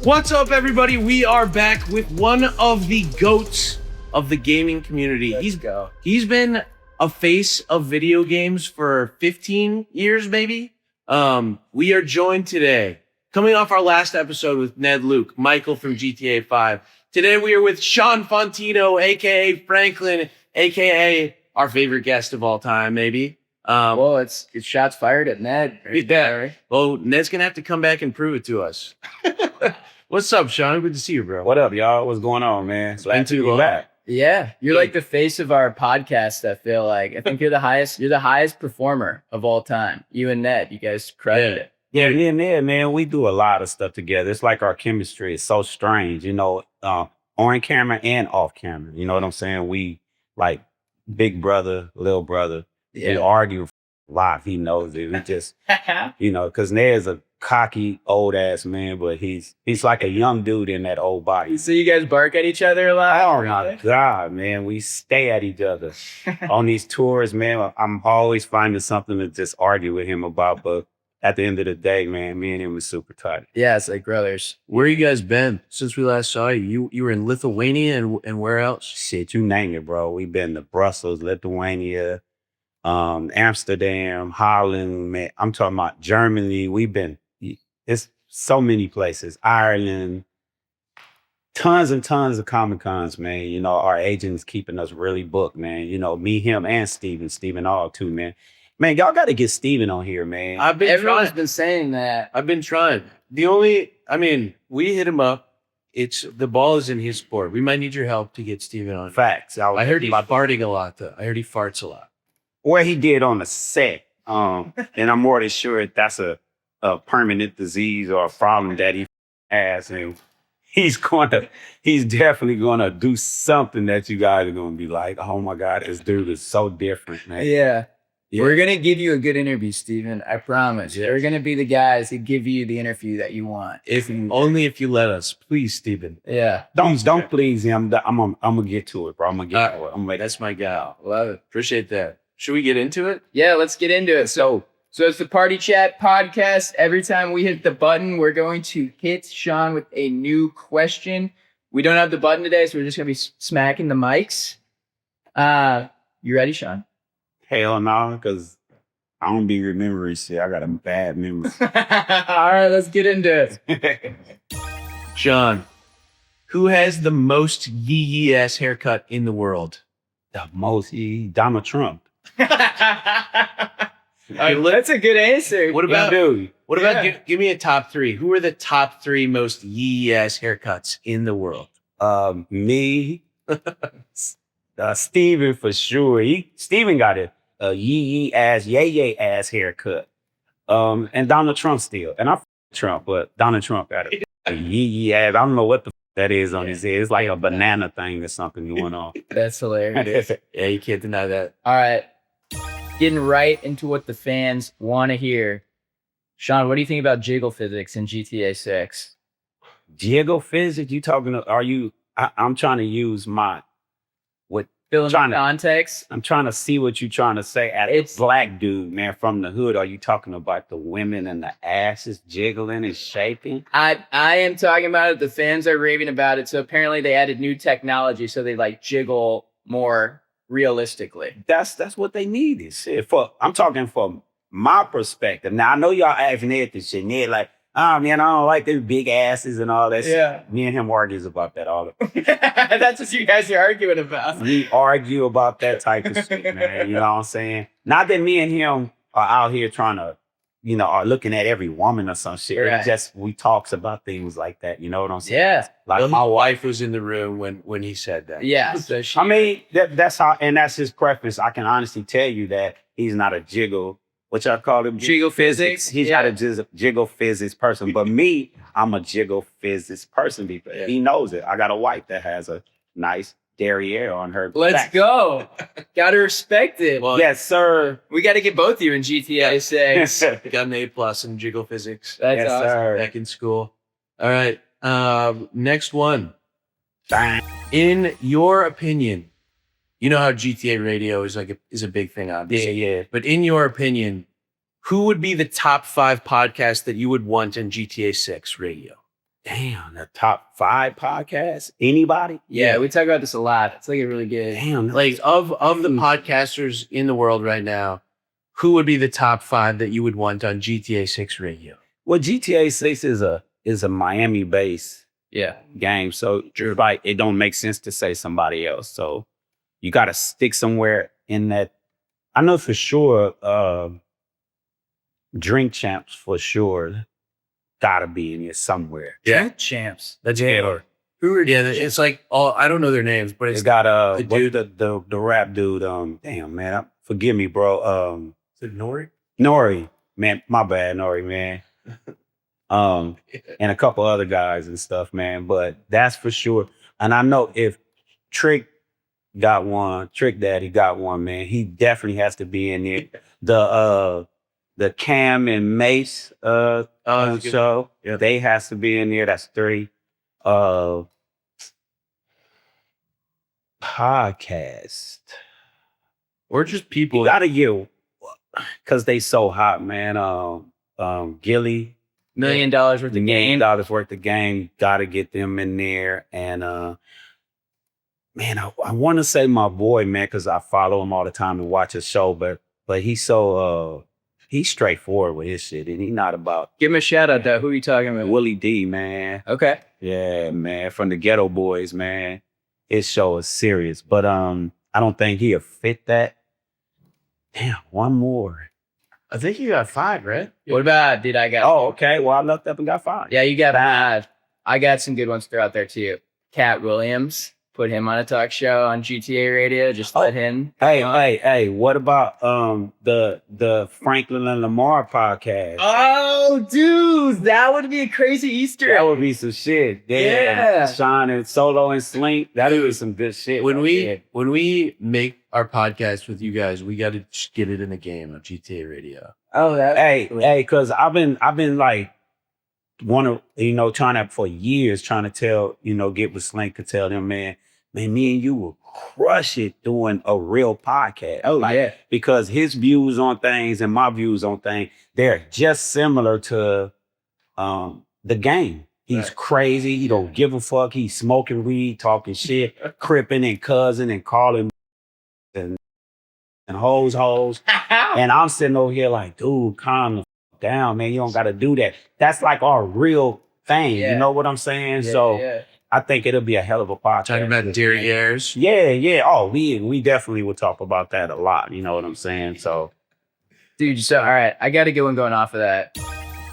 What's up, everybody? We are back with one of the GOATs of the gaming community. He's been a face of video games for 15 years, maybe. We are joined today, coming off our last episode with Ned Luke, Michael from GTA 5. Today we are with Shawn Fonteno, aka Franklin, aka our favorite guest of all time, maybe. Well, it's shots fired at Ned. Yeah. Well, Ned's gonna have to come back and prove it to us. What's up, Shawn? Good to see you, bro. What up, y'all? What's going on, man? Glad to be back. Yeah, you're like the face of our podcast. I feel like I think you're the highest performer of all time. You and Ned, you guys credit it. Yeah, man. We do a lot of stuff together. It's like our chemistry is so strange, on camera and off camera. You know what I'm saying? We like big brother, little brother. Yeah. We argue a lot. He knows it. We just, because Ned's a cocky old ass man, but he's like a young dude in that old body. So you guys bark at each other a lot? Oh my God, man. We stay at each other on these tours, man. I'm always finding something to just argue with him about, but at the end of the day, man, me and him was super tight. Yeah, it's like brothers. Where you guys been since we last saw you? You were in Lithuania and where else? Shit, you name it, bro. We've been to Brussels, Lithuania, Amsterdam, Holland, man. I'm talking about Germany. It's so many places. Ireland, tons and tons of Comic-Cons, man. Our agent's keeping us really booked, man. Me, him, and Steven all too, man. Man, y'all got to get Steven on here, man. Everyone's been saying that. I've been trying. We hit him up. The ball is in his court. We might need your help to get Steven on. Facts. I heard he's farting a lot, though. I heard he farts a lot. Well, he did on the set. And I'm more than sure that's a permanent disease or a problem that he has. And he's definitely going to do something that you guys are going to be like, oh my God, this dude is so different, man. Yeah. We're going to give you a good interview, Steven. I promise. Yes. We're going to be the guys who give you the interview that you want. Only if you let us. Please, Steven. Yeah. Don't please him. I'm going to get to it, bro. I'm going to get to it. That's my gal. Love it. Appreciate that. Should we get into it? Yeah, let's get into it. So it's the Party Chat podcast. Every time we hit the button, we're going to hit Shawn with a new question. We don't have the button today, so we're just going to be smacking the mics. You ready, Shawn? Hell no, because I don't be remembering shit. I got a bad memory. All right, let's get into it. Shawn, who has the most yee ass haircut in the world? The most Donald Trump. That's a good answer. What about give me a top three? Who are the top three most yee ass haircuts in the world? Me, Steven for sure. Steven got a yee ass, yay ass haircut. And Donald Trump still. And I'm Trump, but Donald Trump got a yee ass. I don't know what the that is on his head. It's like a banana thing or something going on. That's hilarious. Yeah, you can't deny that. All right. Getting right into what the fans want to hear. Shawn, what do you think about jiggle physics in GTA 6? Jiggle physics? I'm trying to use Fill in the context. I'm trying to see what you're trying to say. It's black dude, man, from the hood. Are you talking about the women and the asses jiggling and shaking? I am talking about it. The fans are raving about it. So apparently they added new technology so they jiggle more realistically. That's what they needed. Shit. I'm talking from my perspective. Now I know y'all asking Ned this shit. Ned like, oh man, I don't like these big asses and all that shit. Me and him argues about that all the time. That's what you guys are arguing about. We argue about that type of shit, man. You know what I'm saying? Not that me and him are out here trying to, are looking at every woman or some shit. Right. It's just we talks about things like that. You know what I'm saying? Yeah. Like my wife was in the room when he said that. Yeah. So that's how, and that's his preference. I can honestly tell you that he's not a jiggle. What y'all call him? Jiggle physics. He's not a jiggle physics person. But me, I'm a jiggle physics person. Because he knows it. I got a wife that has a nice derriere on her. Let's go. Gotta respect it. Well, yes, sir. We got to get both of you in GTA 6. Got an A+ in jiggle physics. That's awesome. Sir. Back in school. All right. Next one. Bang. In your opinion, you know how GTA radio is a big thing, obviously. Yeah. But in your opinion, who would be the top 5 podcasts that you would want in GTA 6 radio? Damn, the top 5 podcasts? Anybody? Yeah, we talk about this a lot. It's like a really good. Damn. Like of the podcasters in the world right now, who would be the top 5 that you would want on GTA 6 radio? Well, GTA 6 is a Miami based Yeah. game. So like it don't make sense to say somebody else. So you gotta stick somewhere in that. I know for sure Drink Champs for sure gotta be in here somewhere. Yeah. Drink Champs. That's Yeah. Who are it's like all I don't know their names, but It's it's got the dude- the rap dude. Damn man, forgive me, bro. is it Nori? Nori, man, my bad, Nori, man. And a couple other guys and stuff, man. But that's for sure. And I know if Trick Daddy got one, man, he definitely has to be in there. The Cam and Mace show, Yeah. they has to be in there. That's 3. Podcast. Or just people. You gotta get, because they so hot, man. Gilly, $1 million worth of the game. $1 worth of game, gotta get them in there. And man, I want to say my boy, man, because I follow him all the time and watch his show, but he's so he's straightforward with his shit, and he's not about. Give him a shout out though. Who are you talking about? Willie D, man. Okay. Yeah, man, from the Ghetto Boys, man. His show is serious, but I don't think he'll fit that. Damn, one more. I think you got 5, right? What about did I got? Oh, okay. Well, I looked up and got 5. Yeah, you got 5. I got some good ones to throw out there too. Cat Williams. Put him on a talk show on GTA Radio. Just let him. Hey, what about the Franklin and Lamar podcast? Oh, dude, that would be a crazy Easter That egg. would be some shit. Yeah. Sean and Solo and Slink. That'd be some good shit. When right when we make our podcast with you guys, we got to get it in the game of GTA Radio. Oh, that. hey, because I've been like trying to for years trying to tell, get with Slink to tell them, man, me and you will crush it doing a real podcast. Oh, yeah. Because his views on things and my views on things, they're just similar to the game. He's Right. crazy. He don't give a fuck. He's smoking weed, talking shit, cripping and cousin and calling and hoes. And I'm sitting over here like, dude, calm the fuck down, man. You don't got to do that. That's like our real thing. Yeah. You know what I'm saying? Yeah, so yeah. I think it'll be a hell of a podcast. Talking about derrieres. Yeah. Oh, we definitely will talk about that a lot. You know what I'm saying? So, Dude, so all right, I got a good one going off of that.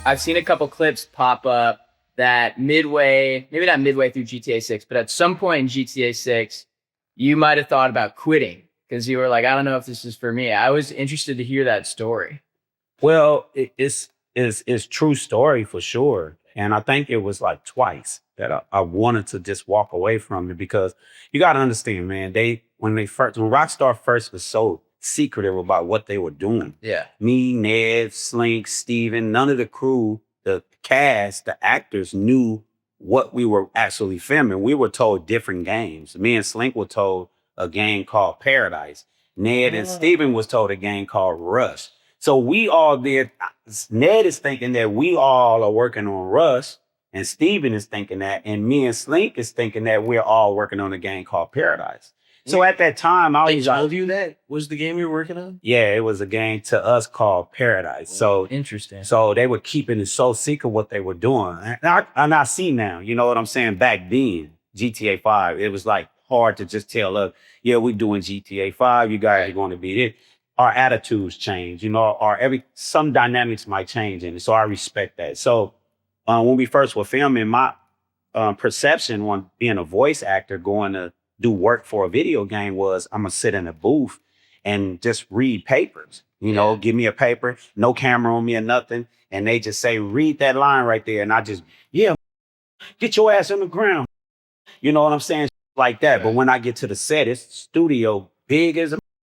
I've seen a couple clips pop up that maybe not midway through GTA 6, but at some point in GTA 6, you might have thought about quitting because you were like, I don't know if this is for me. I was interested to hear that story. well, it's true story for sure. And I think it was like twice that I wanted to just walk away from it, because you got to understand, man, when Rockstar first was so secretive about what they were doing, Yeah. me, Ned, Slink, Steven, none of the crew, the cast, the actors knew what we were actually filming. We were told different games. Me and Slink were told a game called Paradise. Ned and Steven was told a game called Rush. So we all did. Ned is thinking that we all are working on Rush, and Steven is thinking that, and me and Slink is thinking that we're all working on a game called Paradise. So at that time, I They was like, told you that was the game you were working on? yeah, it was a game to us called Paradise. So Interesting. so they were keeping it so secret what they were doing. And I see now, you know what I'm saying? Back then, GTA 5, it was like hard to just tell us, yeah, we're doing GTA 5, you guys are going to be it. Our attitudes change, some dynamics might change in it. So I respect that. So when we first were filming, my perception on being a voice actor going to do work for a video game was I'm going to sit in a booth and just read papers. Give me a paper, no camera on me or nothing. And they just say, read that line right there. And I just, get your ass on the ground. You know what I'm saying? Like that. But when I get to the set, it's studio big as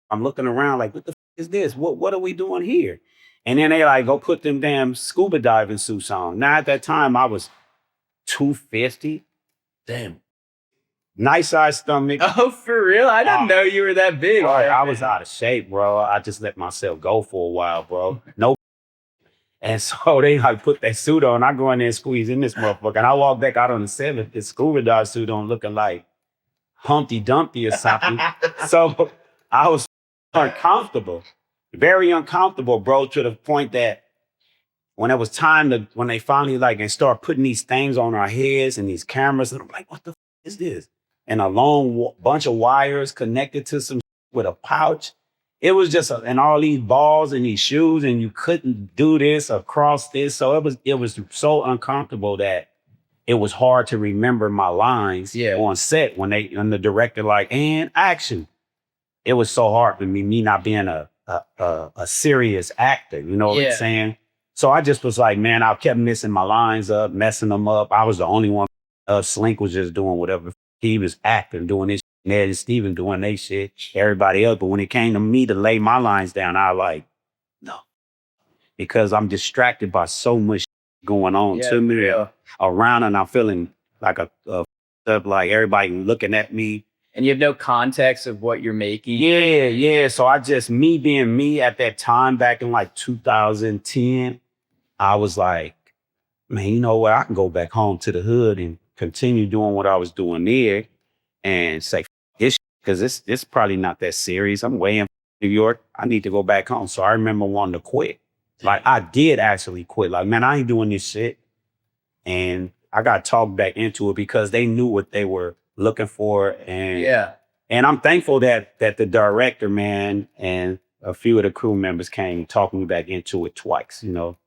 I'm looking around like, what the is this? What are we doing here? And then they like, go put them damn scuba diving suits on. Now at that time I was 250. Damn. Nice size stomach. Oh, for real? I didn't know you were that big. Bro, I was out of shape, bro. I just let myself go for a while, bro. No. And so they like put that suit on. I go in there and squeeze in this motherfucker. And I walk back out on the 7th, this scuba dive suit on looking like Humpty Dumpty or something. So I was uncomfortable, very uncomfortable, bro, to the point that when it was time when they finally like and start putting these things on our heads and these cameras, and I'm like, what the is this? And a long bunch of wires connected to some with a pouch. It was just and all these balls and these shoes, and you couldn't do this or cross this. So it was so uncomfortable that it was hard to remember my lines on set when the director like, and action. It was so hard for me not being a serious actor, you know what I'm saying? So I just was like, man, I kept missing my lines up, messing them up. I was the only one. Slink was just doing whatever he was acting, doing this. Ned and Steven doing their shit, everybody else. But when it came to me to lay my lines down, I like, no. Because I'm distracted by so much going on to me around, and I'm feeling like like everybody looking at me. And you have no context of what you're making. Yeah. So I just, me being me at that time back in like 2010, I was like, man, you know what? I can go back home to the hood and continue doing what I was doing there and say, this, because it's probably not that serious. I'm way in New York. I need to go back home. So I remember wanting to quit. Like I did actually quit. Like, man, I ain't doing this shit. And I got talked back into it because they knew what they were looking for. And I'm thankful that the director, man, and a few of the crew members came talking me back into it twice, you know.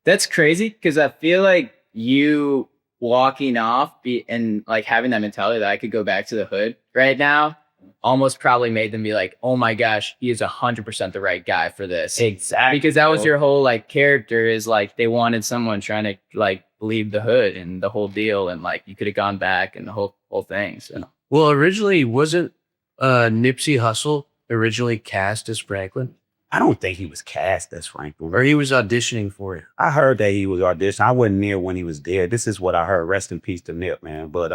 That's crazy because I feel like you walking off and like having that mentality that I could go back to the hood right now almost probably made them be like, oh my gosh, he is 100% the right guy for this. Exactly. Because that was your whole like character is like they wanted someone trying to like leave the hood and the whole deal, and like you could have gone back and the whole thing. So. Well, originally wasn't Nipsey Hussle originally cast as Franklin? I don't think he was cast as Franklin. Or he was auditioning for it. I heard that he was auditioning. I wasn't near when he was dead. This is what I heard. Rest in peace to Nip, man. But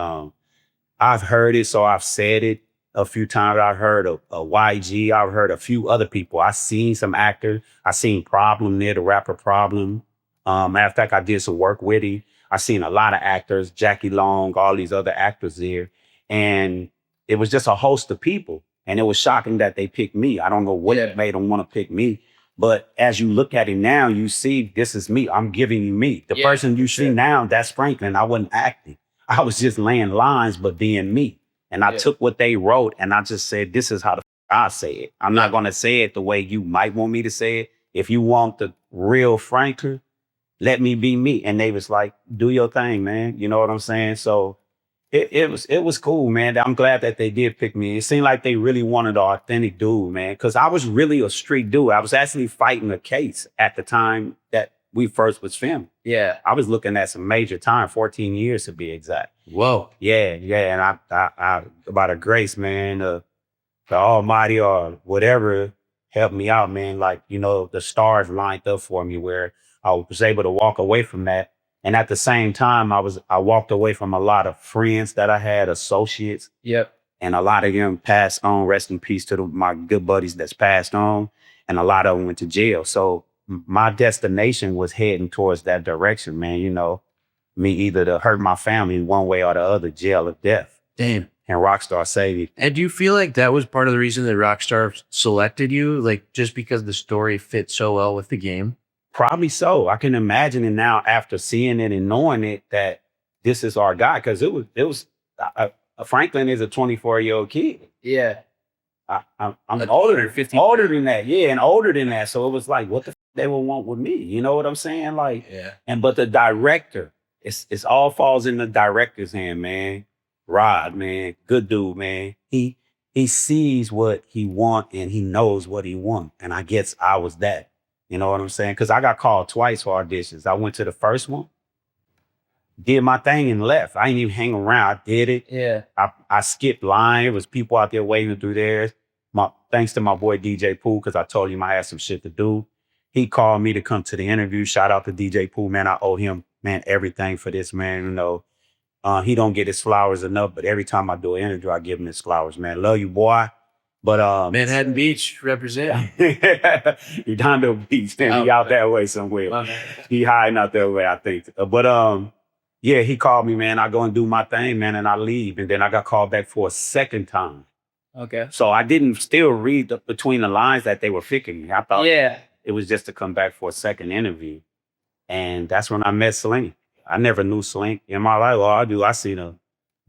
I've heard it, so I've said it a few times. I've heard a YG. I've heard a few other people. I seen some actors. I seen Problem there, the rapper Problem. Matter of fact, I did some work with him. I seen a lot of actors, Jackie Long, all these other actors there. And it was just a host of people. And it was shocking that they picked me. I don't know what made them want to pick me. But as you look at it now, you see, this is me. I'm giving you me. The person you see now, that's Franklin. I wasn't acting. I was just laying lines, but being me. And I took what they wrote and I just said, this is how I say it. I'm not going to say it the way you might want me to say it. If you want the real Franklin, let me be me. And they was like, do your thing, man. You know what I'm saying? So it was cool, man. I'm glad that they did pick me. It seemed like they really wanted an authentic dude, man. Because I was really a street dude. I was actually fighting a case at the time that we first was filming. Yeah. I was looking at some major time, 14 years to be exact. Whoa. Yeah. And I by the grace, man, the Almighty or whatever helped me out, man. Like, you know, the stars lined up for me where I was able to walk away from that. And at the same time, I walked away from a lot of friends that I had, associates. Yep. And a lot of them passed on. Rest in peace to my good buddies that's passed on. And a lot of them went to jail. So my destination was heading towards that direction, man. You know, me either to hurt my family one way or the other, jail or death. Damn. And Rockstar saved me. And do you feel like that was part of the reason that Rockstar selected you? Like just because the story fit so well with the game? Probably so. I can imagine it now after seeing it and knowing it that this is our guy. Because it was Franklin is a 24-year-old kid. Yeah. I'm older than that. Yeah, and older than that. So it was like, what the they would want with me? You know what I'm saying? Like, but the director, it's all falls in the director's hand, man. Rod, man, good dude, man. He sees what he want and he knows what he want. And I guess I was that. You know what I'm saying? Because I got called twice for auditions. I went to the first one, did my thing and left. I didn't even hang around. I did it. Yeah. I skipped line. There was people out there waiting to do theirs. Thanks to my boy DJ Pooh, because I told him I had some shit to do. He called me to come to the interview. Shout out to DJ Pooh, man. I owe him, man, everything for this, man. You know, he don't get his flowers enough, but every time I do an interview, I give him his flowers, man. Love you, boy. But Manhattan Beach represent. Redondo Beach, man, he out that way somewhere. He hiding out that way, I think. But yeah, he called me, man. I go and do my thing, man, and I leave. And then I got called back for a second time. Okay. So I didn't still read between the lines that they were picking me. I thought Yeah. it was just to come back for a second interview. And that's when I met Slink. I never knew Slink in my life. Well, I seen a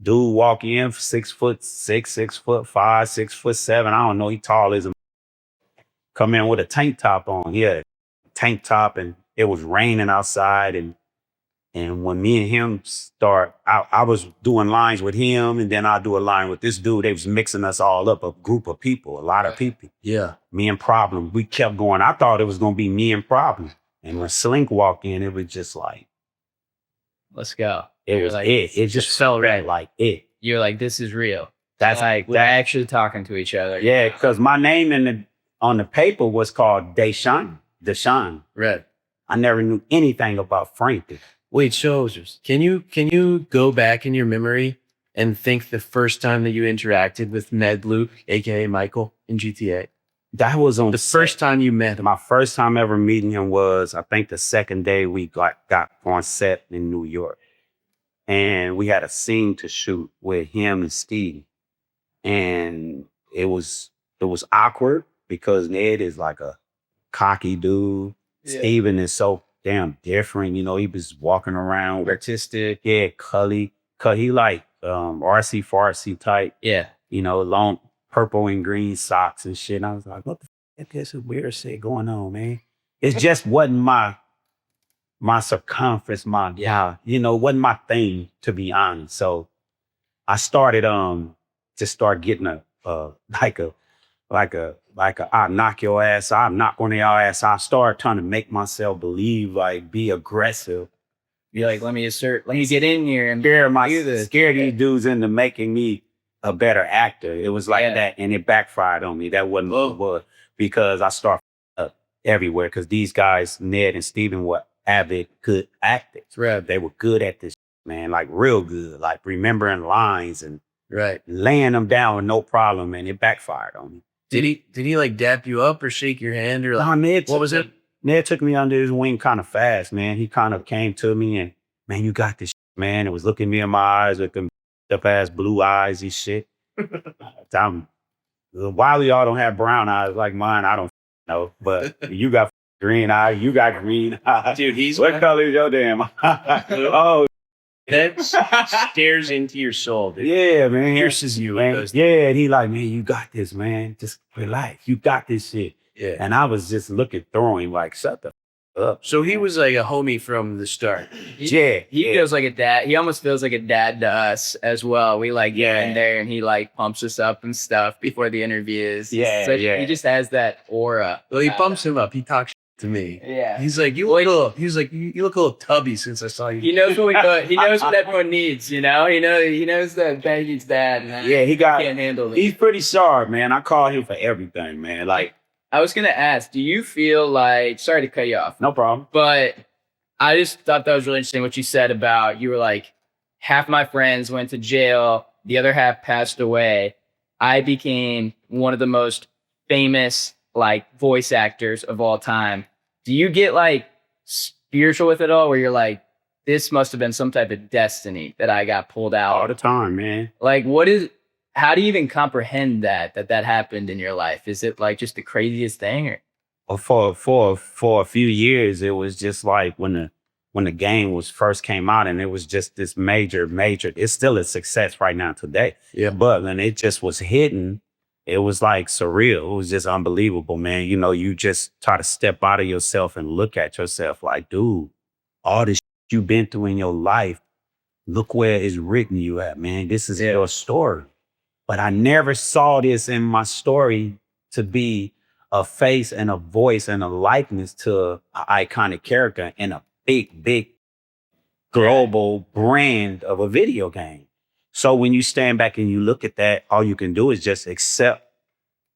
dude walk in 6'6", 6'5", 6'7". I don't know. He tall as a come in with a tank top on. He had a tank top and it was raining outside. And when me and him I was doing lines with him and then I'd do a line with this dude. They was mixing us all up, a group of people, a lot of people. Yeah. Me and Problem. We kept going. I thought it was going to be me and Problem. And when Slink walked in, it was just like, let's go. it was like, it just felt right. Like it. You're like, this is real. That's like, we're actually talking to each other. Yeah, because my name on the paper was called Deshawn. Right. I never knew anything about Frank. Wait, so can you go back in your memory and think the first time that you interacted with Ned Luke, aka Michael, in GTA? That was on the first time you met him. My first time ever meeting him was, I think, the second day we got on set in New York. And we had a scene to shoot with him and Steve. And it was awkward because Ned is like a cocky dude. Yeah. Steven is so damn different. You know, he was walking around artistic. Yeah, Cully. He like RC Farsi type. Yeah. You know, long purple and green socks and shit. And I was like, what the f*** is this weird shit going on, man? It just wasn't my circumference, wasn't my thing, to be honest. So I started just start getting a I knock your ass, I knock on your ass. I started trying to make myself believe, like, be aggressive. You're like, let me get in here and scare these dudes into making me a better actor. It was like that, and it backfired on me. That wasn't what it was, because I started up everywhere, because these guys, Ned and Steven, were avid, good actors. Right. They were good at this, man, like real good, like remembering lines and right, laying them down with no problem, and it backfired on me. Did he like dap you up or shake your hand or like? Nah, Ned what was it? Ned took me under his wing kind of fast, man. He kind of came to me and, man, you got this, man. It was looking me in my eyes with them up ass blue eyes and shit. While y'all don't have brown eyes like mine, I don't know, but you got green eyes. You got green eyes. Dude, what color is your damn eye? Oh. That stares into your soul, dude. Yeah, man. Pierces you. Man. Yeah, and he like, man, you got this, man. Just relax. You got this shit. Yeah. And I was just looking through him like, shut the up. So he was like a homie from the start. He feels like a dad. He almost feels like a dad to us as well. We like get in there and he like pumps us up and stuff before the interviews. Yeah, He just has that aura. Well, he pumps him up. He talks to me. Yeah. He's like, you look a little tubby since I saw you. He knows what he knows what everyone needs, you know? He knows that Baggy's dad. Man. He can't handle it. He's pretty sharp, man. I call him for everything, man. Like, I was gonna ask, do you feel like, sorry to cut you off. No problem. But I just thought that was really interesting what you said about, you were like, half my friends went to jail, the other half passed away. I became one of the most famous like voice actors of all time. Do you get like spiritual with it all, where you're like, this must have been some type of destiny that I got pulled out all the time, man? Like, how do you even comprehend that happened in your life? Is it like just the craziest thing? Or? For a few years, it was just like when the game was first came out, and it was just this major, it's still a success right now today. Yeah. But when it just was hitting, it was like surreal. It was just unbelievable, man. You know, you just try to step out of yourself and look at yourself like, dude, all this you've been through in your life, look where it's written you at, man. This is your story. But I never saw this in my story to be a face and a voice and a likeness to an iconic character in a big global brand of a video game. So when you stand back and you look at that, all you can do is just accept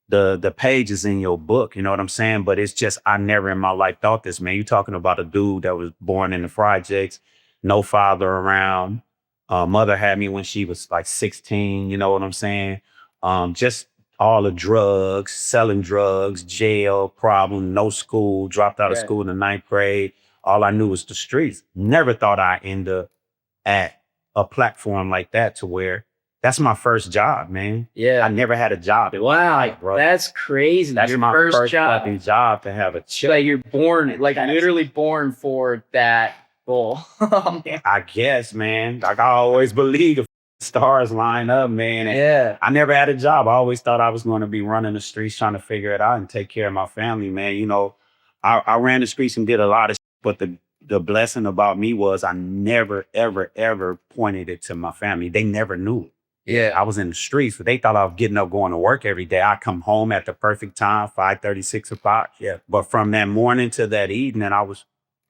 the pages in your book. You know what I'm saying? But it's just, I never in my life thought this, man. You're talking about a dude that was born in the projects, no father around. Mother had me when she was like 16. You know what I'm saying? Just all the drugs, selling drugs, jail, problem, no school, dropped out of school in the 9th grade. All I knew was the streets. Never thought I'd end up at a platform like that to where that's my first job, man. Yeah. I never had a job. Wow, bro. that's crazy. That's your my first job. fucking job to have a check. Like you're born, like literally born for that goal. I guess, man. Like I always believed the stars line up, man. And Yeah. I never had a job. I always thought I was going to be running the streets trying to figure it out and take care of my family, man. You know, I ran the streets and did a lot of shit, but the blessing about me was I never, ever, ever pointed it to my family. They never knew it. Yeah. I was in the streets, but they thought I was getting up, going to work every day. I come home at the perfect time, 5:30, 6 o'clock. Yeah. But from that morning to that evening, I was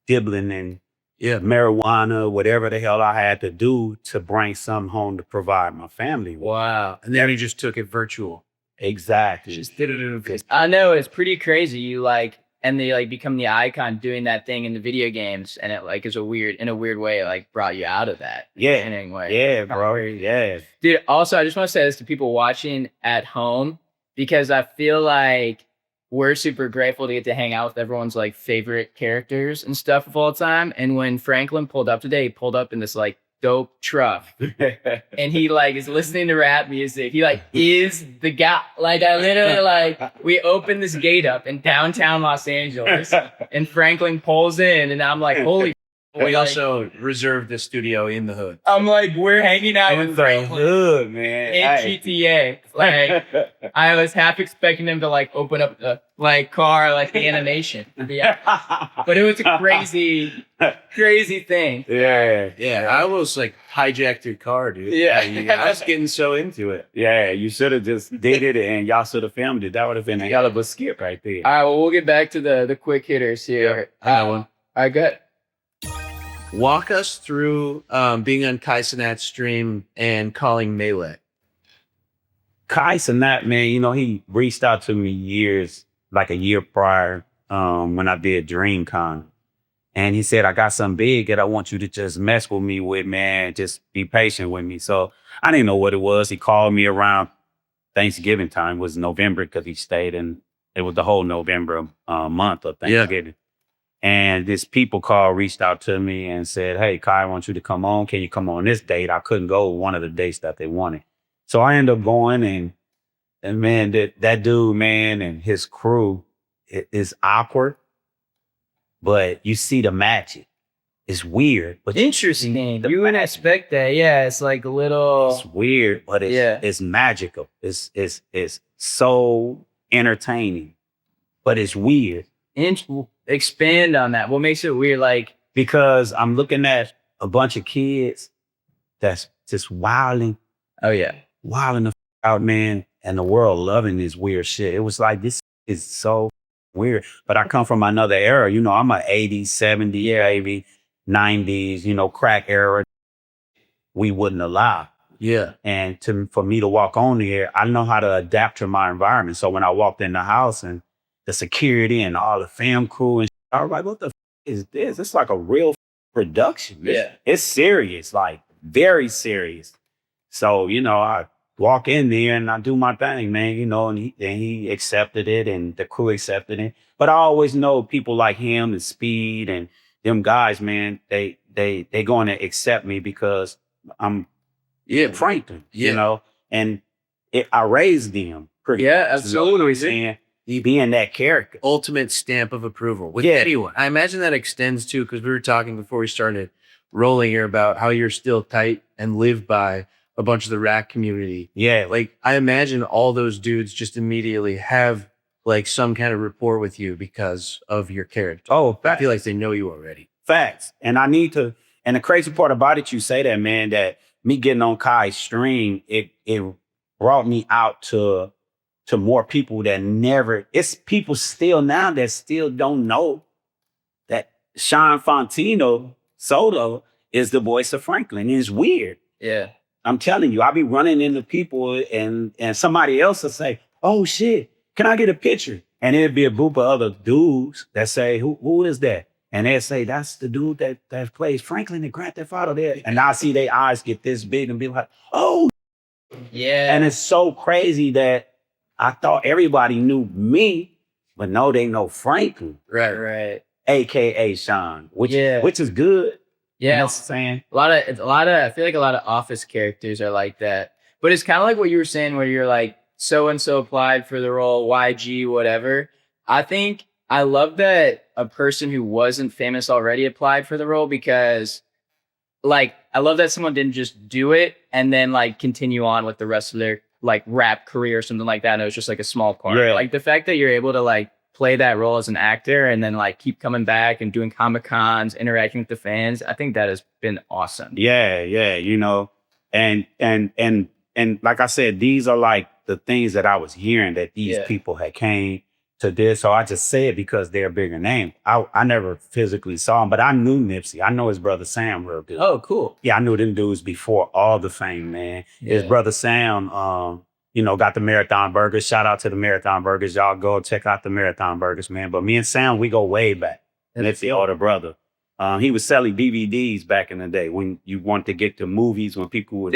dibbling and marijuana, whatever the hell I had to do to bring something home to provide my family with. Wow. And then he just took it virtual. Exactly. Just did it in a face. I know, it's pretty crazy. You like, and they like become the icon doing that thing in the video games, and it like is in a weird way, it like brought you out of that. Yeah. In any way. Yeah, bro. Yeah. Dude, also, I just want to say this to people watching at home, because I feel like we're super grateful to get to hang out with everyone's like favorite characters and stuff of all time. And when Franklin pulled up today, he pulled up in this like dope truck and he like is listening to rap music. He like is the guy. Like I literally like, we opened this gate up in downtown Los Angeles and Franklin pulls in and I'm like, holy. We also reserved the studio in the hood. I'm like, we're hanging out In with the Franklin hood, man. in GTA. Like, I was half expecting him to like open up the like car, like the animation. Yeah. But it was a crazy thing. Yeah. Yeah, I almost like hijacked your car, dude. Yeah. I was getting so into it. Yeah, you should have just did it and y'all should have filmed it. That would have been a hell of a skip right there. All right, well, we'll get back to the quick hitters here. I got one. All right, good. Walk us through being on Kaisenat's stream and calling Melee. Kaisen, that man, you know, he reached out to me like a year prior, when I did DreamCon. And he said, I got something big that I want you to just mess with me with, man. Just be patient with me. So I didn't know what it was. He called me around Thanksgiving time. It was November because he stayed in, it was the whole November month of Thanksgiving. And this people reached out to me and said, hey, Kai, I want you to come on. Can you come on this date? I couldn't go one of the dates that they wanted. So I ended up going and man, that dude, man, and his crew is awkward, but you see the magic. It's weird, but Interesting. You wouldn't expect that. Yeah, it's like a little. it's weird, but it's magical. It's so entertaining, but it's weird. Expand on that. What makes it weird? Like, Because I'm looking at a bunch of kids that's just wilding the out, man, and the world loving this weird shit. It was like, this is so weird. But I come from another era. You know, I'm a 80s, 70s, maybe 90s, you know, crack era. We wouldn't allow. Yeah. And for me to walk on here, I know how to adapt to my environment. So when I walked in the house and the security and all the fam crew and shit, I was like, what the is this? It's like a real production. It's serious, like very serious. So, you know, I walk in there and I do my thing, man, you know, and he accepted it and the crew accepted it. But I always know people like him and Speed and them guys, man, they going to accept me because I'm Franklin, you know, and I raised them pretty much. absolutely. Saying being that character. Ultimate stamp of approval with anyone. I imagine that extends too, because we were talking before we started rolling here about how you're still tight and live by a bunch of the rack community. Yeah. Like, I imagine all those dudes just immediately have like some kind of rapport with you because of your character. Oh, I feel like they know you already. Facts. And I need to, and the crazy part about it, you say that, man, that me getting on Kai's stream, it brought me out to more people that it's people still now that still don't know that Shawn Fonteno Soto is the voice of Franklin. It's weird. Yeah. I'm telling you, I be running into people and somebody else will say, oh shit, can I get a picture? And it'd be a group of other dudes that say, who is that? And they'll say, that's the dude that plays Franklin and Grand Theft Auto there. And I see their eyes get this big and be like, oh. Yeah. And it's so crazy that I thought everybody knew me, but no, they know Franklin, Right. aka Shawn, which is good. Yeah. You know what I'm saying? I feel like a lot of office characters are like that. But it's kind of like what you were saying where you're like, so and so applied for the role, YG, whatever. I think I love that a person who wasn't famous already applied for the role because like I love that someone didn't just do it and then like continue on with the rest of their like rap career or something like that. And it was just like a small part. Yeah. Like the fact that you're able to like play that role as an actor and then like keep coming back and doing Comic Cons, interacting with the fans. I think that has been awesome. Yeah, you know, and like I said, these are like the things that I was hearing that these people had came to this. So I just say it because they're a bigger name. I never physically saw him, but I knew Nipsey. I know his brother Sam real good. Oh, cool. Yeah, I knew them dudes before all the fame, man. His brother Sam, you know, got the Marathon Burgers. Shout out to the Marathon Burgers. Y'all go check out the Marathon Burgers, man. But me and Sam, we go way back. Nipsey, older brother. He was selling DVDs back in the day when you wanted to get to movies, when people would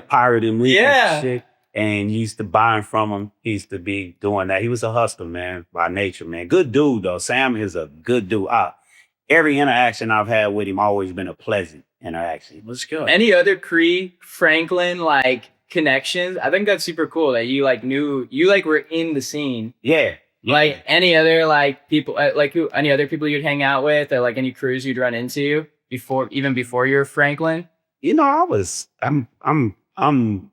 pirate them and shit. And you used to buy them from him. He used to be doing that. He was a hustler, man, by nature, man. Good dude, though. Sam is a good dude. Every interaction I've had with him always been a pleasant interaction. Let's go. Any other Cree, Franklin, like connections? I think that's super cool that you like knew, you like were in the scene. Yeah. Like any other like people, like who, any other people you'd hang out with or like any crews you'd run into even before you're Franklin? You know, I'm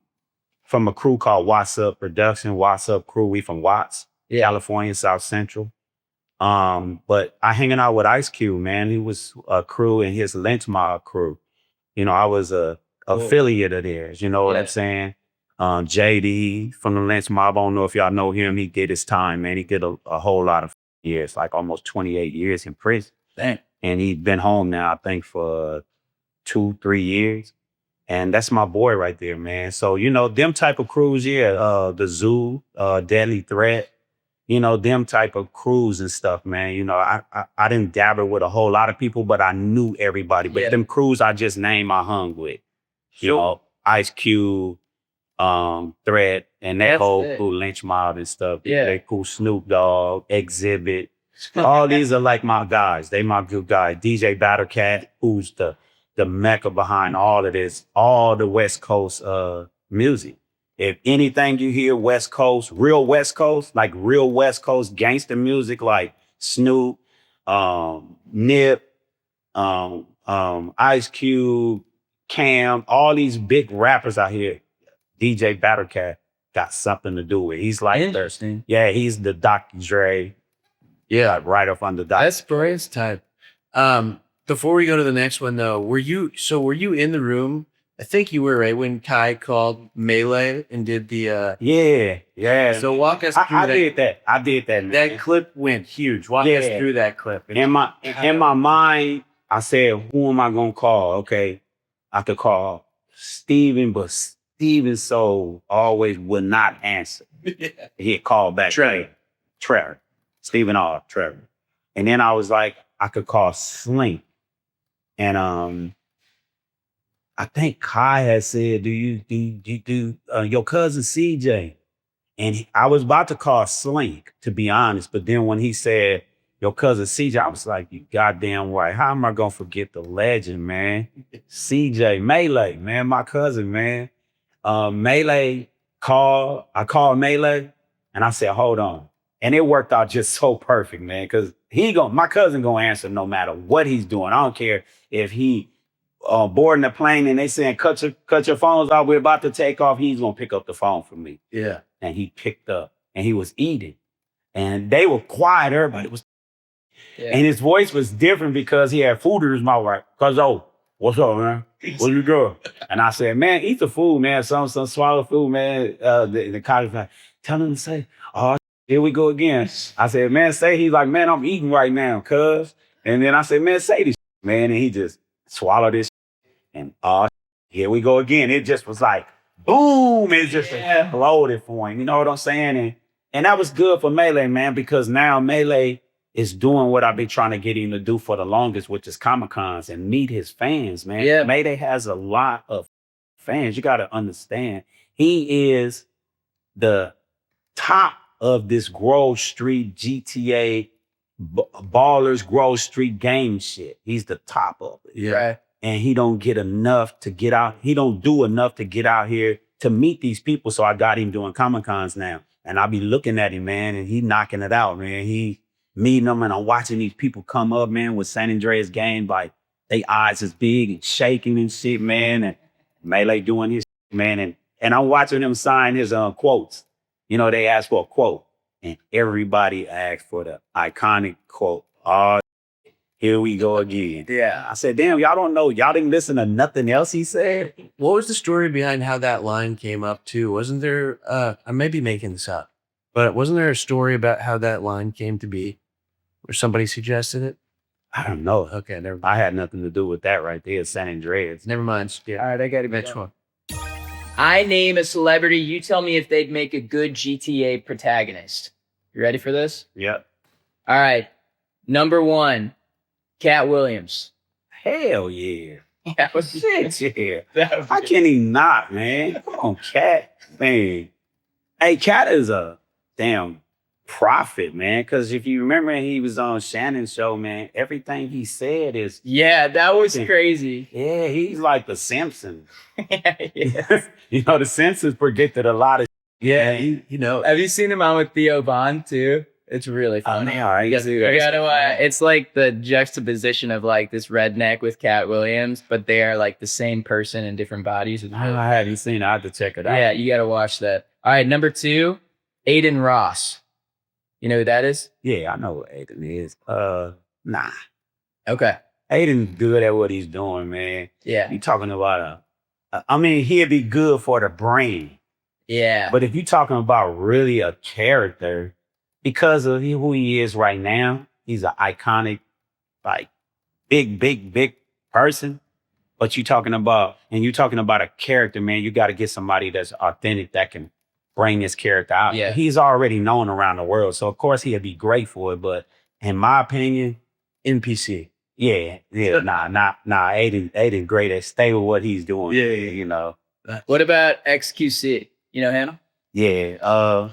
from a crew called What's Up Production, What's Up Crew. We from Watts, California, South Central. But I hanging out with Ice Cube, man. He was a crew in his Lynch Mob crew. You know, I was a affiliate of theirs. You know what I'm saying? JD from the Lynch Mob. I don't know if y'all know him. He did his time, man. He did a whole lot of years, like almost 28 years in prison. Dang. And he's been home now, I think, for 2-3 years. And that's my boy right there, man. So, you know, them type of crews, the Zoo, Deadly Threat, you know, them type of crews and stuff, man. You know, I didn't dabble with a whole lot of people, but I knew everybody. But them crews I just named, I hung with. You know, Ice Cube, Threat, and that whole cool Lynch Mob and stuff. They cool Snoop Dogg, Exhibit. All these are like my guys. They my good guys. DJ Battlecat, who's the mecca behind all of this, all the West Coast music. If anything you hear West Coast, real West Coast, like real West Coast gangster music, like Snoop, Nip, Ice Cube, Cam, all these big rappers out here, DJ Battlecat got something to do with. He's like interesting. He's the Dr. Dre. Yeah, like right up under Dr. That's Brian's type. Before we go to the next one, though, were you in the room? I think you were, right, when Kai called Melee and did the... Yeah. So walk us through that. I did that, man. That clip went huge. Walk us through that clip. In my mind, I said, who am I going to call? Okay, I could call Steven, but Steven Soul always would not answer. He'd call back. Trevor. Steven R. Trevor. And then I was like, I could call Slink. And I think Kai had said, do you do your cousin CJ? And I was about to call Slink, to be honest. But then when he said your cousin CJ, I was like, you goddamn right. How am I gonna forget the legend, man? CJ Melee, man, my cousin, man. Melee called. I called Melee, and I said, hold on. And it worked out just so perfect, man, because my cousin gonna answer no matter what he's doing. I don't care if he boarding the plane and they saying, cut your phones off, we're about to take off. He's gonna pick up the phone for me. Yeah. And he picked up and he was eating. And they were quiet, everybody was. And his voice was different because he had food in his mouth, right? What's up, man? What you doing? And I said, man, eat the food, man. Some swallow food, man. The college guy, tell him to say, oh, here we go again. I said, man, say. He's like, man, I'm eating right now, cuz. And then I said, man, say this, man. And he just swallowed this. And here we go again. It just was like, boom. It just exploded for him. You know what I'm saying? And that was good for Melee, man, because now Melee is doing what I've been trying to get him to do for the longest, which is Comic-Cons and meet his fans, man. Yeah. Melee has a lot of fans. You got to understand. He is the top of this Grove Street GTA Ballers Grove Street game shit. He's the top of it. Yeah. Right. And he don't get enough to get out. He don't do enough to get out here to meet these people. So I got him doing Comic-Cons now. And I be looking at him, man, and he knocking it out, man. He meeting them, and I'm watching these people come up, man, with San Andreas game, like they eyes is big and shaking and shit, man. And Melee doing his shit, man. And I'm watching him sign his quotes. You know, they asked for a quote. And everybody asked for the iconic quote. Oh, here we go again. Yeah. I said, damn, y'all don't know. Y'all didn't listen to nothing else he said. What was the story behind how that line came up too? Wasn't there, I may be making this up, but wasn't there a story about how that line came to be where somebody suggested it? I don't know. Okay, never mind. I had nothing to do with that right there. San Andreas. Never mind. Yeah. All right, I got it. Next one. I name a celebrity. You tell me if they'd make a good GTA protagonist. You ready for this? Yep. All right. Number 1, Cat Williams. Hell yeah. Yeah, Shit, yeah. I can't even not, man. Come on, Cat. Man. Hey, Cat is a damn prophet, man. Because if you remember, he was on Shannon's show, man. Everything he said is, Yeah, that was crazy. yeah, he's like the Simpsons. Yeah. You know, the Simpsons predicted a lot of Yeah, you know. Have you seen him on with Theo Von too? It's really funny. all right. You gotta, it's like the juxtaposition of like this redneck with Cat Williams, but they are like the same person in different bodies. It's really- I haven't seen it. I have to check it out. yeah, you gotta watch that. All right, number 2, Aiden Ross. You know who that is? Yeah, I know what Aiden is. Nah. Okay. Aiden's good at what he's doing, man. Yeah. You talking about I mean, he'd be good for the brain. Yeah. But if you're talking about really a character, because of who he is right now, he's an iconic, like, big person. But you're talking about a character, man, you got to get somebody that's authentic that can bring this character out. Yeah. He's already known around the world. So, of course, he'd be great for it. But in my opinion, NPC. yeah, nah, Aiden great at stay with what he's doing. Yeah. You know. What about XQC? You know him? Yeah,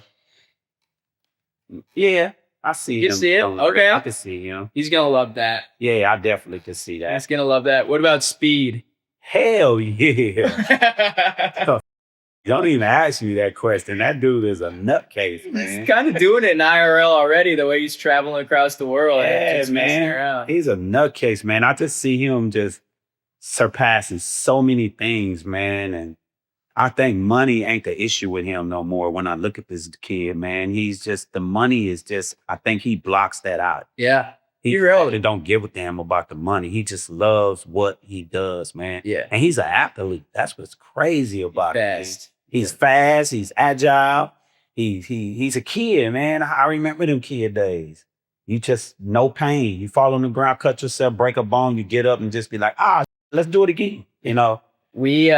yeah, I see him. You see him? Okay. I can see him. He's gonna love that. Yeah, I definitely can see that. He's gonna love that. What about Speed? Hell yeah. Don't even ask me that question. That dude is a nutcase, He's man. kind of doing it in IRL already, the way he's traveling across the world. Yeah, Just messing man. around. He's a nutcase, man. I just see him just surpassing so many things, man. And I think money ain't the issue with him no more. When I look at this kid, man, he's just, the money is just, I think he blocks that out. Yeah. He You're right. really don't give a damn about the money. He just loves what he does, man. Yeah. And he's an athlete. That's what's crazy about it. man. Fast. He's fast. He's agile. He's a kid, man. I remember them kid days. You just no pain. You fall on the ground, cut yourself, break a bone. You get up and just be like, let's do it again. You know. He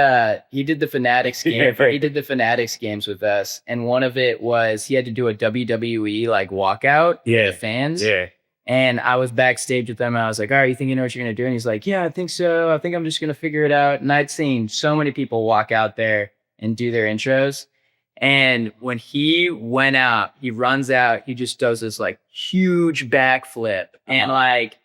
did the Fanatics game. Yeah, right. He did the Fanatics games with us, and one of it was he had to do a WWE like walkout. Yeah. With the fans. Yeah. And I was backstage with them. And I was like, all right, you think you know what you're going to do? And he's like, yeah, I think so. I think I'm just going to figure it out. And I'd seen so many people walk out there and do their intros. And when he went out, he runs out, he just does this like huge backflip. And like,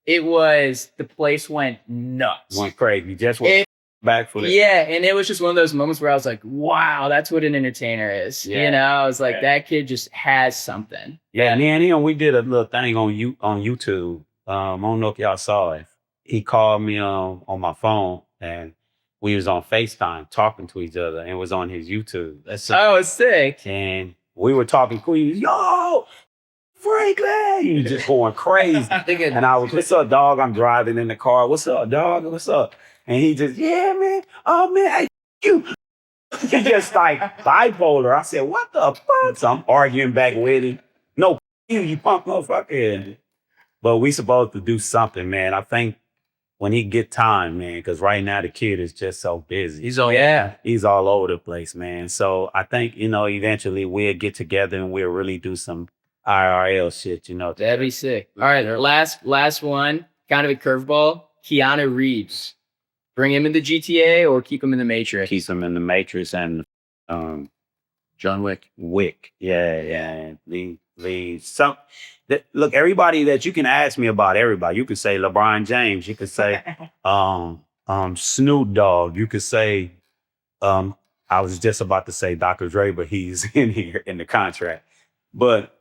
the place went nuts. Went crazy. Just went back for it. Yeah, and it was just one of those moments where I was like, wow, that's what an entertainer is. Yeah. You know, I was like, Yeah. that kid just has something. Yeah, and then we did a little thing on YouTube. I don't know if y'all saw it. He called me on my phone, and we was on FaceTime talking to each other, and it was on his YouTube. Oh, it's sick. And we were talking Queens. Yo, Franklin! He was just going crazy. And I was, what's up, dog? I'm driving in the car. What's up, dog? What's up? And he just, yeah, man. Oh, man, hey, you. He just like bipolar. I said, what the fuck? So I'm arguing back with him. No, you punk motherfucker. But we supposed to do something, man. I think when he get time, man, because right now the kid is just so busy. He's all He's all over the place, man. So I think, eventually we'll get together and we'll really do some IRL shit, That'd be sick. All right, last one, kind of a curveball. Keanu Reeves. Bring him in the GTA or keep him in the Matrix? Keep him in the Matrix and John Wick. Wick. Yeah. Look, everybody that you can ask me about, everybody. You could say LeBron James. You could say Snoop Dogg. You could say I was just about to say Dr. Dre, but he's in here in the contract. But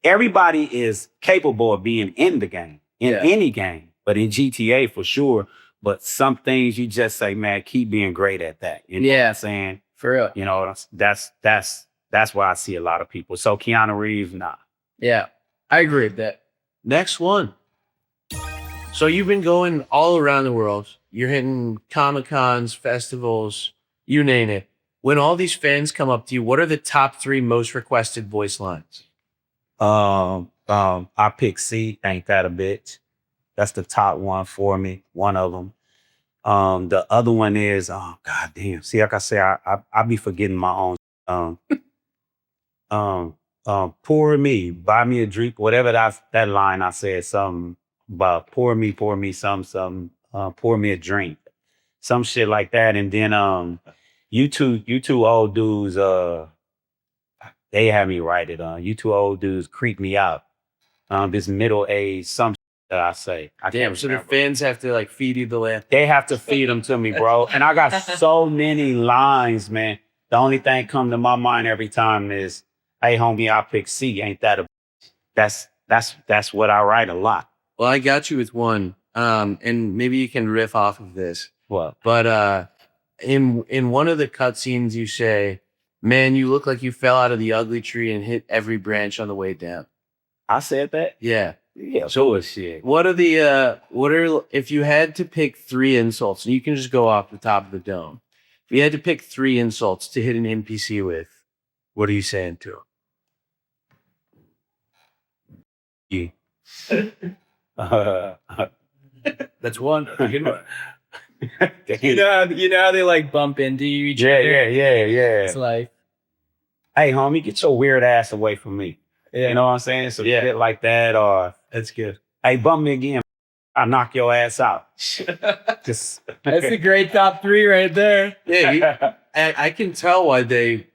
everybody is capable of being in the game, in any game, but in GTA for sure. But some things you just say, man, keep being great at that. You know what I'm saying? For real. You know, that's why I see a lot of people. So Keanu Reeves, nah. Yeah, I agree with that. Next one. So you've been going all around the world. You're hitting Comic-Cons, festivals, you name it. When all these fans come up to you, what are the top 3 most requested voice lines? I pick C, Ain't That a Bitch. That's the top one for me, one of them. The other one is, oh, God damn. See, like I say, I be forgetting my own. Pour me, buy me a drink, whatever that line I said, something about pour me, some, pour me a drink, some shit like that. And then, you two old dudes, they had me write it. You two old dudes creep me out. This middle-aged, some shit that I say. Damn, so the fans have to like feed you the laugh. They have to feed them to me, bro. And I got so many lines, man. The only thing come to my mind every time is, hey, homie, I pick C. Ain't that a bitch? That's what I write a lot. Well, I got you with one. And maybe you can riff off of this. What? But in one of the cutscenes, you say, "Man, you look like you fell out of the ugly tree and hit every branch on the way down." I said that? Yeah. Yeah, so is shit. What are if you had to pick 3 insults, and you can just go off the top of the dome. If you had to pick 3 insults to hit an NPC with, what are you saying to him? Yeah. That's one. You know how they like bump into each other? Yeah. It's like, hey, homie, get your weird ass away from me. yeah. You know what I'm saying? So shit like that, or That's good. hey, bump me again. I knock your ass out. That's a great top 3 right there. Yeah, I can tell why they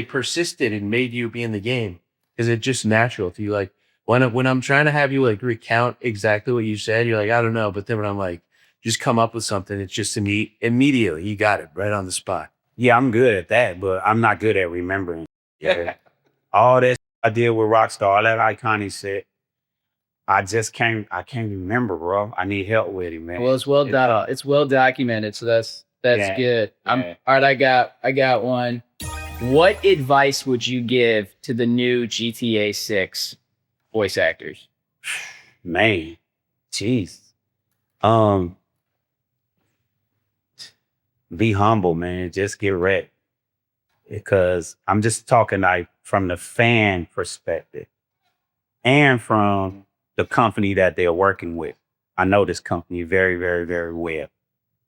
persisted and made you be in the game, because it's just natural to you. Like when I'm trying to have you like recount exactly what you said, you're like, I don't know. But then when I'm like, just come up with something, it's just immediately you got it right on the spot. Yeah, I'm good at that, but I'm not good at remembering. Yeah. All that I did with Rockstar, all that iconic shit, I can't remember, bro. I need help with it, man. Well, it's well documented, so that's good. Yeah. All right, I got one. What advice would you give to the new GTA 6 voice actors? Man, jeez. Be humble, man. Just get wrecked. Because I'm just talking like from the fan perspective and from the company that they're working with. I know this company very, very, very well.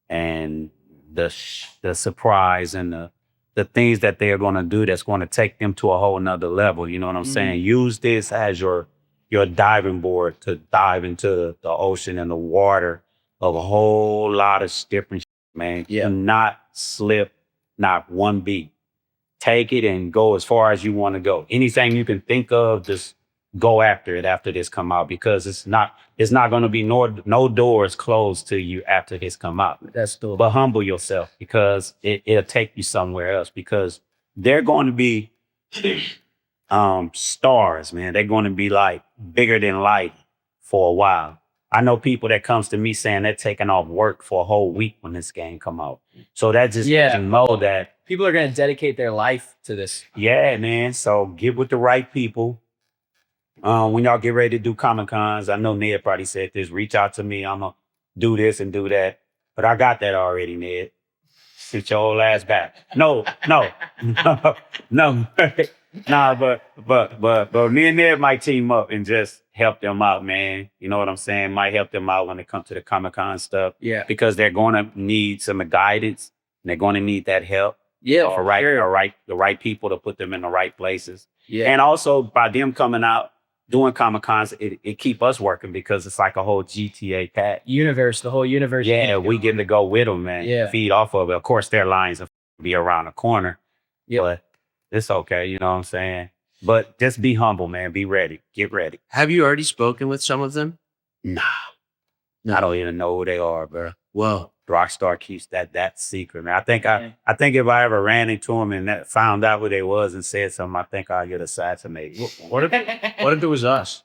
And the surprise and the things that they're going to do that's going to take them to a whole nother level. You know what I'm saying? Use this as your diving board to dive into the ocean and the water of a whole lot of different shit, man. Yeah. Do not slip, not one beat. Take it and go as far as you want to go. Anything you can think of, just go after it after this come out, because it's not going to be no doors closed to you after this come out. That's dope. But humble yourself, because it'll take you somewhere else, because they're going to be stars, man. They're going to be like bigger than life for a while. I know people that comes to me saying they're taking off work for a whole week when this game come out. So that just lets you know that people are going to dedicate their life to this. Yeah, man. So get with the right people. When y'all get ready to do Comic-Cons, I know Ned probably said this, reach out to me. I'm going to do this and do that. But I got that already, Ned. Sit your old ass back. No. Nah, but me and Ned might team up and just help them out, man. You know what I'm saying? Might help them out when it comes to the Comic-Con stuff. Yeah. Because they're going to need some guidance, and they're going to need that help. Yeah, the right people to put them in the right places. Yeah. And also by them coming out, doing Comic-Cons, it keep us working, because it's like a whole GTA pack. The whole universe. Yeah, we getting to go with them, man. Yeah. Feed off of it. Of course, their lines will be around the corner. Yeah. But It's okay. You know what I'm saying? But just be humble, man. Be ready. Get ready. Have you already spoken with some of them? Nah, No. I don't even know who they are, bro. Well, Rockstar keeps that secret, man. I think if I ever ran into them and found out who they was and said something, I think I'd get assassinated. what if it was us?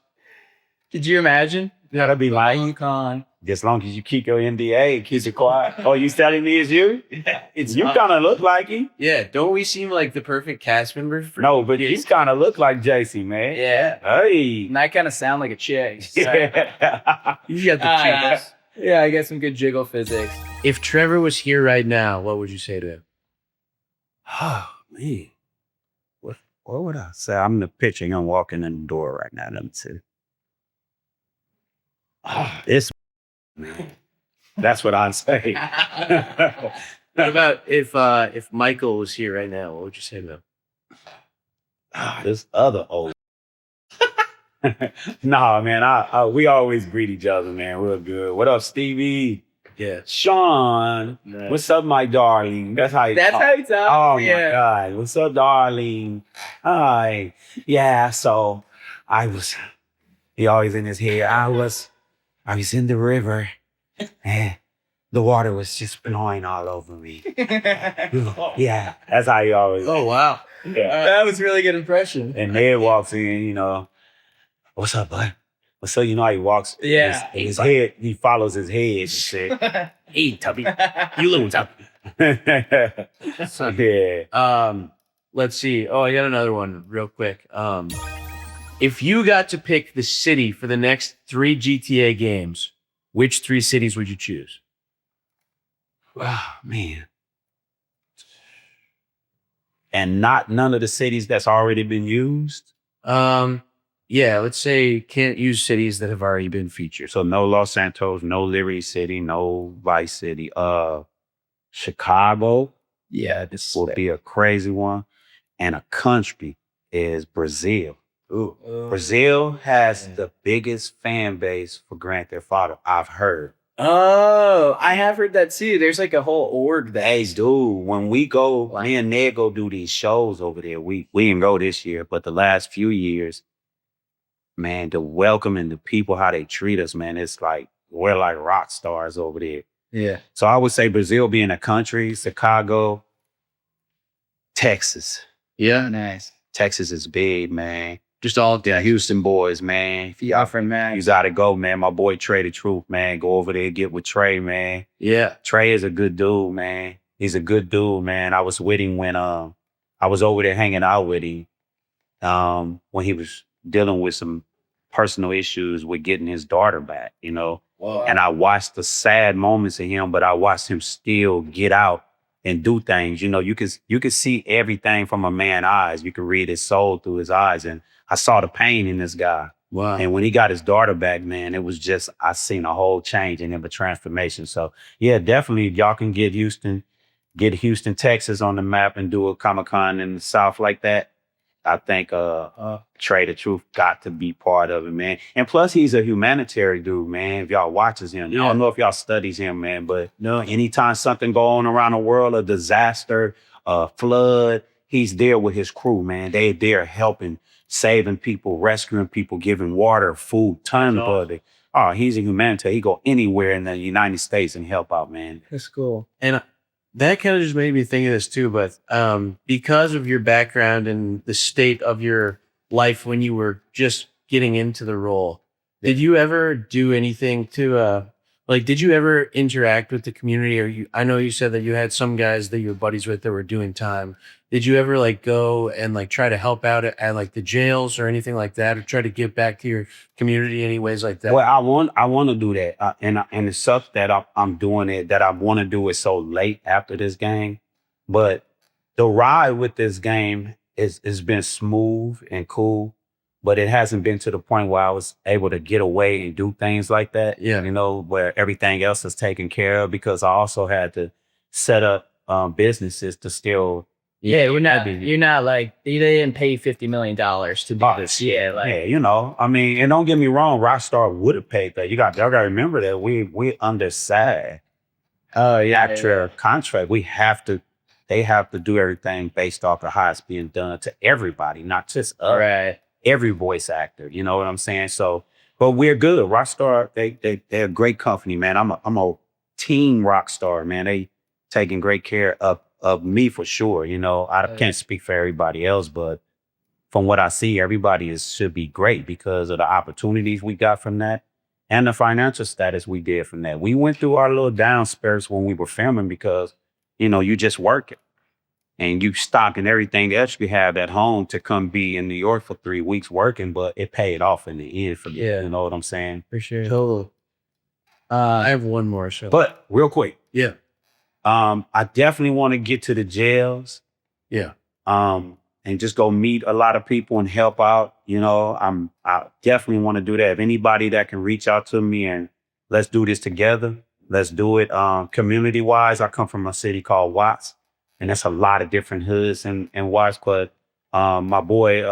Could you imagine? You gotta be lying, con. As long as you keep your NDA and keep it quiet. Oh, you telling me it's you? It's You kind of look like him. Yeah, don't we seem like the perfect cast member for No, but you kind of look like JC, man. Yeah. Hey. And I kind of sound like a chick. Yeah. You got the cheeks. Yeah, I got some good jiggle physics. If Trevor was here right now, what would you say to him? Oh, man. What would I say? I'm in the picture. I'm walking in the door right now. Let me see. This man. That's what I'd say. What about if Michael was here right now? What would you say to him? This other old. Nah, man. We always greet each other, man. We're good. What up, Stevie? Yeah. Sean. Nice. What's up, my darling? That's how you talk. how you talk. Oh my God. What's up, darling? Hi. Yeah, so he always in his head. I was in the river and the water was just blowing all over me. Yeah. That's how he always. Oh wow. Yeah. That was a really good impression. And Ned walks in, what's up, bud? What's up? You know how he walks? Yeah. His head, he follows his head and shit. Hey, Tubby. You little Tubby. Yeah. Let's see. Oh, I got another one real quick. If you got to pick the city for the next 3 GTA games, which 3 cities would you choose? Oh, man. And none of the cities that's already been used? Yeah, let's say can't use cities that have already been featured. So no Los Santos, no Liberty City, no Vice City. Chicago. Yeah, this will be a crazy one. And a country is Brazil. Ooh. Brazil has the biggest fan base for Grand Theft Auto I've heard. Oh, I have heard that too. There's like a whole org that. Hey, dude, when we go, me and Ned go do these shows over there. We didn't go this year, but the last few years, man, the welcome and the people, how they treat us, man, it's like we're like rock stars over there. Yeah. So I would say Brazil being a country, Chicago, Texas. Yeah. Nice. Texas is big, man. Just all The Houston boys, man. If you Offering Max. You gotta go, man. My boy Trey the Truth, man. Go over there, get with Trey, man. Yeah. Trey is a good dude, man. He's a good dude, man. I was with him when I was over there hanging out with him when he was dealing with some personal issues with getting his daughter back, Wow. And I watched the sad moments of him, but I watched him still get out and do things. You could see everything from a man's eyes. You could read his soul through his eyes. And I saw the pain in this guy. Wow. And when he got his daughter back, man, it was just, I seen a whole change in him, a transformation. So yeah, definitely y'all can get Houston, Texas on the map and do a Comic-Con in the South like that. I think Trey the Truth got to be part of it, man. And plus he's a humanitarian dude, man. If y'all watches him, Yeah. I don't know if y'all studies him, man, but no, anytime something go on around the world, a disaster, a flood, he's there with his crew, man. They there helping, saving people, rescuing people, giving water, food, tons of it. Oh, he's a humanitarian. He go anywhere in the United States and help out, man. That's cool. And that kind of just made me think of this too, but because of your background and the state of your life when you were just getting into the role, did you ever do anything to did you ever interact with the community? Or I know you said that you had some guys that you were buddies with that were doing time. Did you ever go and try to help out at the jails or anything like that, or try to give back to your community any ways like that? Well, I want to do that, and it sucks that I'm doing it. That I want to do it so late after this game, but the ride with this game has been smooth and cool, but it hasn't been to the point where I was able to get away and do things like that. Yeah. Where everything else is taken care of, because I also had to set up businesses to still. Yeah, you're not like, they didn't pay $50 million to do this. Yeah, I mean, and don't get me wrong, Rockstar would have paid that. Y'all gotta remember that we undersized. Oh, yeah. After contract, we have to they have to do everything based off of how it's being done to everybody, not just us. Right. Every voice actor, you know what I'm saying? So, but we're good. Rockstar, they're a great company, man. I'm a team Rockstar, man. They taking great care of me for sure. You know, I can't speak for everybody else, but from what I see, everybody should be great because of the opportunities we got from that and the financial status we did from that. We went through our little down spurts when we were filming because, you know, you just work it. And you stopping everything else you have at home to come be in New York for 3 weeks working, but it paid off in the end for me. Yeah. You know what I'm saying? For sure. Totally. I have one more show. But real quick. Yeah. I definitely want to get to the jails. Yeah. And just go meet a lot of people and help out. You know, I definitely want to do that. If anybody that can reach out to me and let's do this together, let's do it. Community-wise, I come from a city called Watts. And that's a lot of different hoods in Watts. But my boy,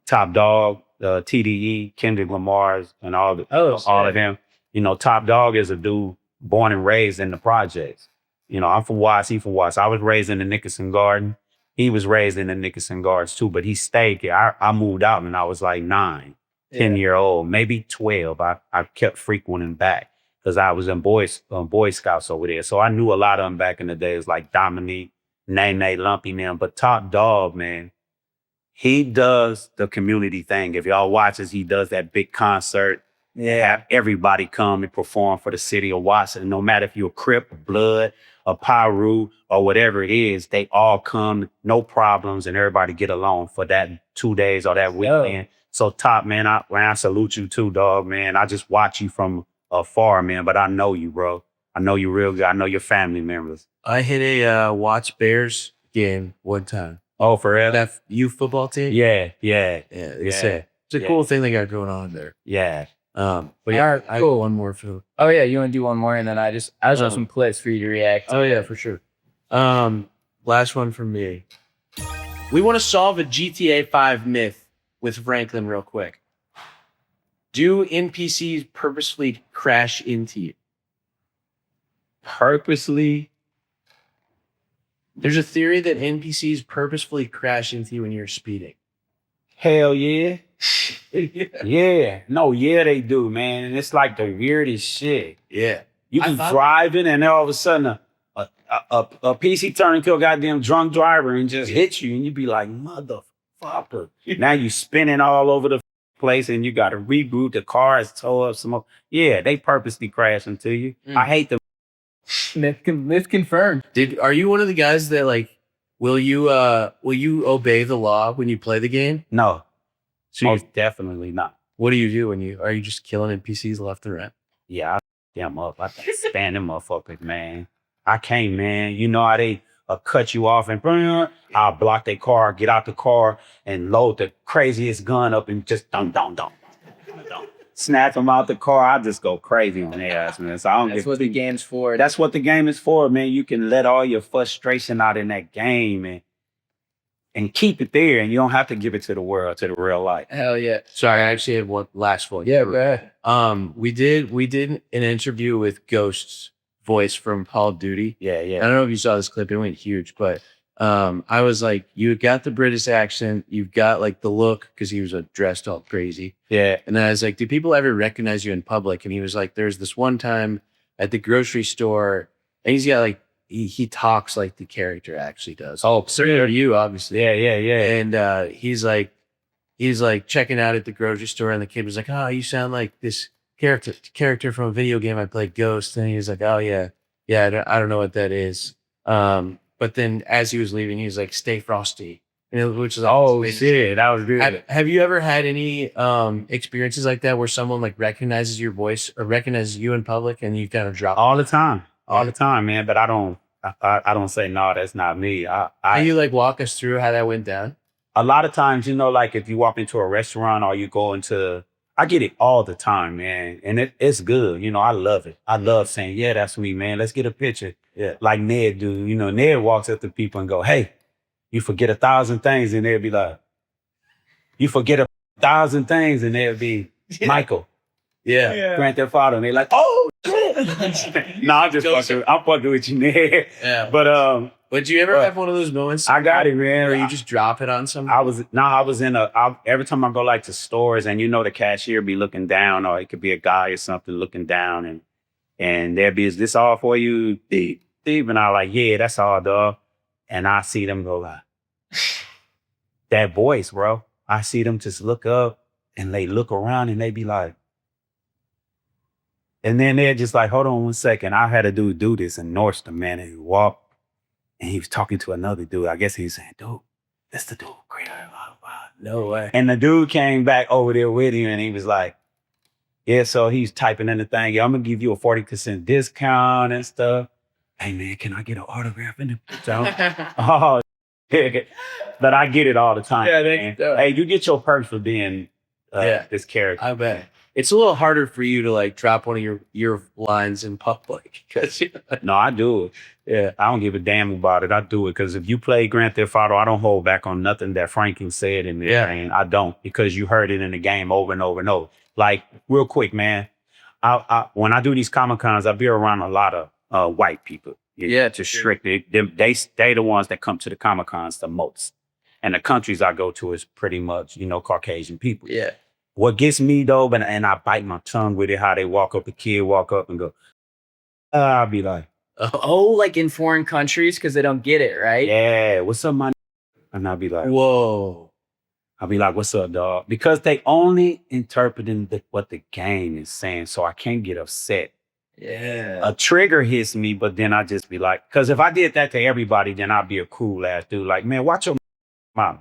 Top Dog, TDE, Kendrick Lamar's, and all of them. You know, Top Dog is a dude born and raised in the projects. You know, I'm from Watts, he from Watts. I was raised in the Nickerson Garden. He was raised in the Nickerson Gardens too, but he stayed here. I moved out when I was like 9, 10-year-old, maybe 12. I kept frequenting back because I was in Boy Scouts over there. So I knew a lot of them back in the days, like Dominique, Nene, Lumpy, them. But Top Dog, man, he does the community thing. If y'all watches, he does that big concert. Yeah, have everybody come and perform for the city of Watts. And no matter if you're a Crip, a Blood, a Pyru, or whatever it is, they all come, no problems, and everybody get along for that 2 days or that weekend. So Top, man, I salute you too, dog, man. I just watch you from afar, man, but I know you, bro. I know you real good. I know your family members. I hit a Watts Bears game one time. Oh, for real? That youth football team? Yeah. It's a cool thing they got going on there. Yeah. But yeah, I cool. one more for. Oh yeah, you want to do one more, and then I just have some clips for you to react to. Oh yeah, for sure. Last one from me. We want to solve a GTA 5 myth with Franklin real quick. Do NPCs purposefully crash into you? Purposely? There's a theory that NPCs purposefully crash into you when you're speeding. Hell yeah. Yeah. No, yeah, they do, man. And it's like the weirdest shit. Yeah. You be driving and then all of a sudden a PC turn into a goddamn drunk driver and just hit you and you be like, motherfucker. Now you spinning all over the place and you got to reboot. The car is towed up some more. Yeah, they purposely crash into you. I hate them. Myth confirmed. Are you one of the guys that like, will you obey the law when you play the game? No. So Most definitely not. What do you do when are you just killing NPCs left and right? Yeah, I them up. I stand them motherfuckers, man. I can't, man. You know how they cut you off and I'll block their car, get out the car and load the craziest gun up and just dum. Snatch them out the car. I just go crazy on their ass, man. So I don't That's what the game's for. That's what the game is for, man. You can let all your frustration out in that game and keep it there, and you don't have to give it to the world, to the real life. Hell yeah. Sorry, I actually had one last one. Yeah, bro. We did an interview with Ghost's voice from Call of Duty. Yeah. I don't know if you saw this clip, it went huge, but I was like, you got the British accent, you've got like the look, because he was dressed all crazy. Yeah. And then I was like, do people ever recognize you in public? And he was like, there's this one time at the grocery store, and he's got like, he talks like the character actually does. Oh, similar to you, obviously. Yeah. And he's like checking out at the grocery store, and the kid was like, "Oh, you sound like this character from a video game I played, Ghost." And he was like, "Oh yeah, I don't know what that is." But then as he was leaving, he was like, "Stay frosty," which is shit, that was good. Have you ever had any experiences like that where someone like recognizes your voice or recognizes you in public, and you kind of drop all the time, man? But I don't say no, that's not me. Can you like walk us through how that went down? A lot of times, you know, like if you walk into a restaurant or you go into, I get it all the time, man. And it's good. You know, I love it. I love saying, yeah, that's me, man. Let's get a picture. Yeah. Like Ned do. You know, Ned walks up to people and go, hey, you forget 1,000 things. And they'll be like, you forget 1,000 things. And they'll be Michael. Yeah. Grand Theft Auto. And they're like, oh, no, I'm fucking with you, Ned. Yeah. But But do you ever have one of those moments? I got it, man. Where you just drop it on somebody? Every time I go like to stores and the cashier be looking down, or it could be a guy or something looking down, and there be, is this all for you, Steve? And I like, yeah, that's all, dog. And I see them go like, that voice, bro. I see them just look up and they look around and they be like, and then they're just like, hold on 1 second. I had a dude do this in Nordstrom, man. And he walked and he was talking to another dude. I guess he was saying, dude, that's the dude. Great. No way. And the dude came back over there with him and he was like, yeah, so he's typing in the thing. Yeah, I'm going to give you a 40% discount and stuff. Hey, man, can I get an autograph in the picture? Oh, but I get it all the time. Yeah, man. Hey, you get your perks for being this character. I bet. It's a little harder for you to like drop one of your lines in public. No, I do it. Yeah. I don't give a damn about it. I do it because if you play Grand Theft Auto, I don't hold back on nothing that Franklin said in there. And I don't, because you heard it in the game over and over and over. Like, real quick, man. When I do these Comic Cons, I be around a lot of white people. Yeah, to strict. They the ones that come to the Comic Cons the most. And the countries I go to is pretty much, Caucasian people. Yeah. What gets me though, and I bite my tongue with it, how they walk up, the kid walk up and go, I'll be like, oh, like in foreign countries because they don't get it, right? yeah, what's up, my? And I'll be like, whoa. I'll be like, what's up, dog? Because they only interpreting what the game is saying, so I can't get upset. Yeah. A trigger hits me, but then I just be like, because if I did that to everybody, then I'd be a cool ass dude. Like, man, watch your mom.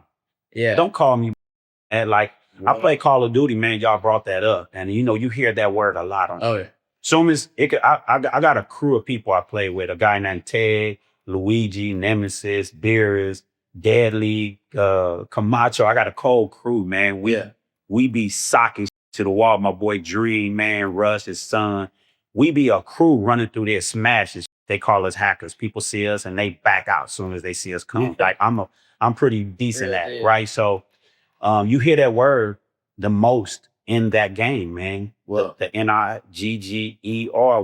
Yeah. Don't call me. And like, I play Call of Duty, man. Y'all brought that up, and you hear that word a lot on. Oh yeah. So I got a crew of people I play with. A guy named Ted, Luigi, Nemesis, Beerus, Deadly, Camacho. I got a cold crew, man. We be socking to the wall. My boy Dream, man, Rush, his son. We be a crew running through there, smashing. They call us hackers. People see us and they back out as soon as they see us come. Like I'm pretty decent at it, right? So you hear that word the most in that game, man. Well, the Nigger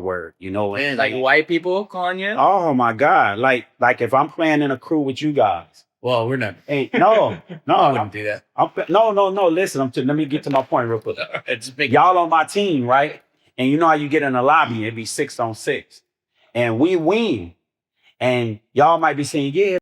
word, Man, Like white people calling you? Oh my God. Like if I'm playing in a crew with you guys. well, we're not. Hey, no, I wouldn't do that. no. Listen, let me get to my point real quick. It's big. Y'all on my team, right? And you know how you get in the lobby, it'd be 6-on-6. And we win. And y'all might be saying, yeah,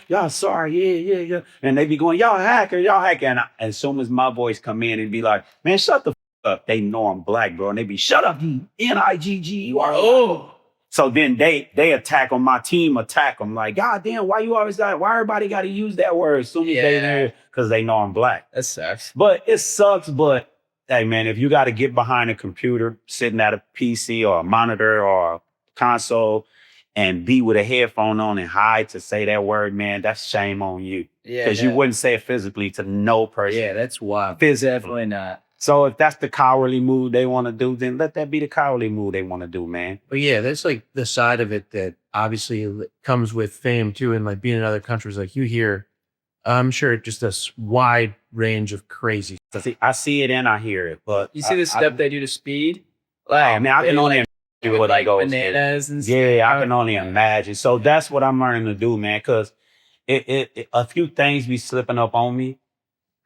y'all sorry, yeah. And they be going, y'all hacker. And as soon as my boys come in and be like, man, shut the up. They know I'm black, bro. And they be, shut up, you Nigger. Oh. So then they attack on my team, attack them like, God damn, why everybody got to use that word as soon as they there? Because they know I'm black. That sucks. But it sucks, but hey, man, if you got to get behind a computer, sitting at a PC or a monitor or a console and be with a headphone on and hide to say that word, man, that's shame on you. Yeah. Because you wouldn't say it physically to no person. Yeah, that's wild. Physically. Definitely not. So if that's the cowardly move they want to do, then let that be the cowardly move they want to do, man. But yeah, that's like the side of it that obviously comes with fame too, and like being in other countries. Like you hear, I'm sure just this wide range of crazy stuff. I see it and I hear it, but You see the stuff they do to speed? Like, man, I can only imagine what like it goes bananas and stuff. Yeah, I can only imagine. So that's what I'm learning to do, man, because a few things be slipping up on me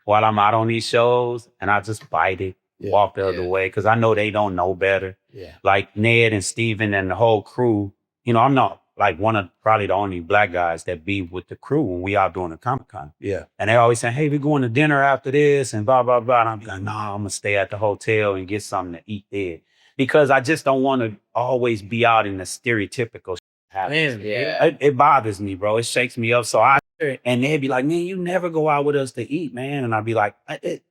while I'm out on these shows, and I just bite it, walk the other way, because I know they don't know better. Yeah. Like Ned and Steven and the whole crew, I'm not like one of probably the only black guys that be with the crew when we out doing the Comic-Con. Yeah. And they always say, hey, we're going to dinner after this and blah, blah, blah. And I'm like, nah, I'm going to stay at the hotel and get something to eat there. Because I just don't want to always be out in the stereotypical Man, It bothers me, bro. It shakes me up. So and they'd be like, man, you never go out with us to eat, man. And I'd be like,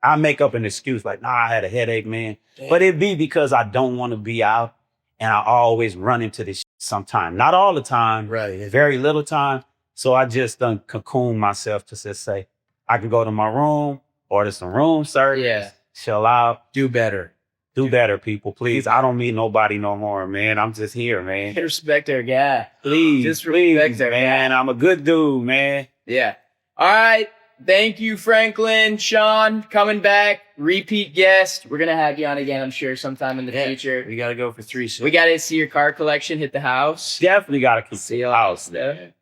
I make up an excuse like, nah, I had a headache, man. Damn. But it'd be because I don't want to be out. And I always run into this sometime. Not all the time. Right. Very little time. So I just done cocoon myself to just say, I can go to my room, order some room service, chill out. Do better. Do better, people. Please. I don't meet nobody no more, man. I'm just here, man. Respect our guy. Please. Just respect our man. guy. I'm a good dude, man. Yeah. All right. Thank you, Franklin, Shawn, coming back, repeat guest. We're gonna have you on again, I'm sure, sometime in the future. We gotta go for 3 soon. We gotta see your car collection hit the house. Definitely got to keep See the all that house. stuff. Man.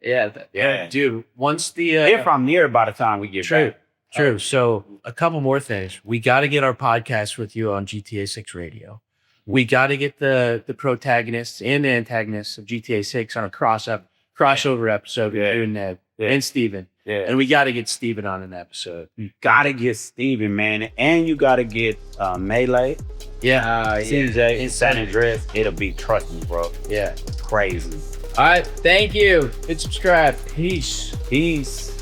Yeah. Dude. Once the If I'm near by the time we get True. back. True. So a couple more things. We got to get our podcast with you on GTA 6 radio. We got to get the protagonists and the antagonists of GTA 6 on a crossover episode with you and Ned and Steven. Yeah. And we got to get Steven on an episode. You got to get Steven, man. And you got to get Melee, Yeah. CJ, and San Andreas. It'll be, trust me, bro. Yeah. Crazy. All right, thank you. Hit subscribe. Peace. Peace.